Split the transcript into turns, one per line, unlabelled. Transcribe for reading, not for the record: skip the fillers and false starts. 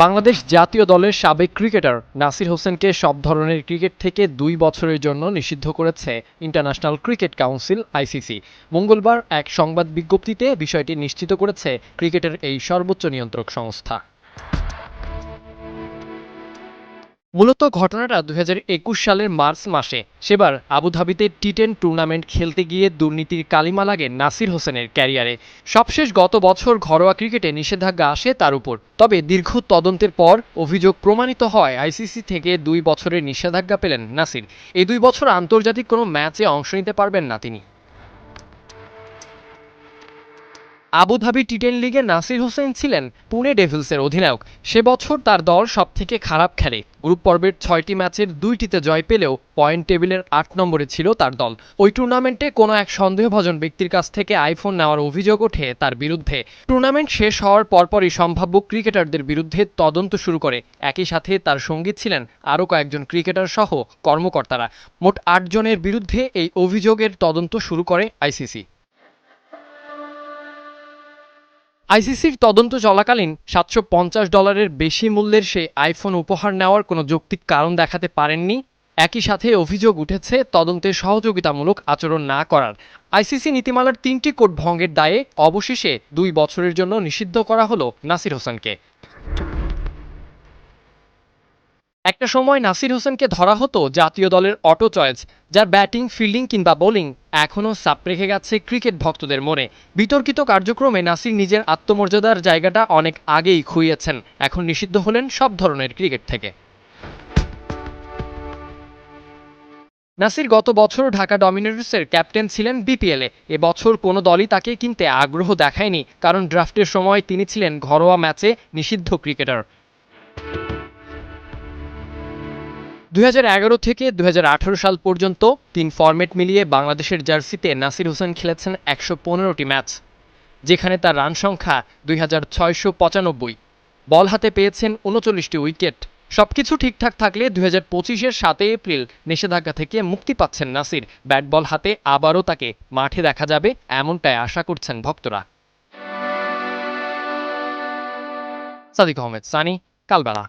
বাংলাদেশ জাতীয় দলের সাবেক ক্রিকেটার নাসির হোসেনকে সব ধরনের ক্রিকেট থেকে ২ বছরের জন্য নিষিদ্ধ করেছে ইন্টারন্যাশনাল ক্রিকেট কাউন্সিল আইসিসি। মঙ্গলবার এক সংবাদ বিজ্ঞপ্তিতে বিষয়টি নিশ্চিত করেছে ক্রিকেটের এই সর্বোচ্চ নিয়ন্ত্রক সংস্থা। মূলত ঘটনাটা ২০২১ সালের মার্চ মাসে। সেবার আবুধাবিতে টি10 টুর্নামেন্ট খেলতে গিয়ে দুর্নীতির কালিমা লাগে নাসির হোসেনের ক্যারিয়ারে। সবশেষ গত বছর ঘরোয়া ক্রিকেটে নিষেধাজ্ঞা আসে তার উপর। তবে দীর্ঘ তদন্তের পর অভিযোগ প্রমাণিত হয় আইসিসি থেকে ২ বছরের নিষেধাজ্ঞা পেলেন নাসির। এই ২ বছর আন্তর্জাতিক কোনো ম্যাচে অংশ নিতে পারবেন না তিনি। আবুধাবি টি10 লিগে নাসির হোসেন ছিলেন পুনে ডেভিলসের অধিনায়ক। সে বছর তার দল সবথেকে খারাপ খেলে। গ্রুপ পর্বের ৬টি ম্যাচের ২টিতে জয় পেলেও পয়েন্ট টেবিলের ৮ নম্বরে ছিল তার দল। ওই টুর্নামেন্টে কোনো এক সন্দেহভাজন ব্যক্তির কাছ থেকে আইফোন নেওয়ার অভিযোগ ওঠে তার বিরুদ্ধে। টুর্নামেন্ট শেষ হওয়ার পরপরই সম্ভাব্য ক্রিকেটারদের বিরুদ্ধে তদন্ত শুরু করে। একই সাথে তার সঙ্গী ছিলেন আরও কয়েকজন ক্রিকেটার সহ কর্মকর্তারা। মোট ৮ জনের বিরুদ্ধে এই অভিযোগের তদন্ত শুরু করে আইসিসি। আইসিসির তদন্ত চলাকালীন $৭৫০ বেশি মূল্যের সে আইফোন উপহার নেওয়ার কোনো যৌক্তিক কারণ দেখাতে পারেননি। একই সাথে অভিযোগ উঠেছে তদন্তে সহযোগিতামূলক আচরণ না করার। আইসিসি নীতিমালার ৩টি কোড ভঙ্গের দায়ে অবশেষে ২ বছরের জন্য নিষিদ্ধ করা হলো নাসির হোসেনকে। একটা সময় নাসির হোসেনকে ধরা হতো জাতীয় দলের অটো চয়েস, যার ব্যাটিং, ফিল্ডিং কিংবা বোলিং এখনও ছাপ রেখে গেছে ক্রিকেট ভক্তদের মনে। বিতর্কিত কার্যক্রমে নাসির নিজের আত্মমর্যাদার জায়গাটা অনেক আগেই খুইয়েছেন। এখন নিষিদ্ধ হলেন সব ধরনের ক্রিকেট থেকে। নাসির গত বছর ঢাকা ডমিনেটর্সের ক্যাপ্টেন ছিলেন বিপিএলে। এবছর কোনো দলই তাকে কিনতে আগ্রহ দেখায়নি, কারণ ড্রাফটের সময় তিনি ছিলেন ঘরোয়া ম্যাচে নিষিদ্ধ ক্রিকেটার। ২০১১ থেকে ২০১৮ সাল পর্যন্ত ৩ ফরম্যাট মিলিয়ে বাংলাদেশের জার্সিতে নাসির হোসেন খেলেছেন ১১৫টি ম্যাচ, যেখানে তার রান সংখ্যা ২৬৯৫। বল হাতে পেয়েছেন ৩৯টি উইকেট। সবকিছু ঠিকঠাক থাকলে ২০২৫-এর ৭ এপ্রিল নিষেধাজ্ঞা থেকে মুক্তি পাচ্ছেন নাসির। ব্যাট বল হাতে আবারও তাকে মাঠে দেখা যাবে, এমনটাই আশা করছেন ভক্তরা। সাদিক আহমেদ সানি, কালবেলা।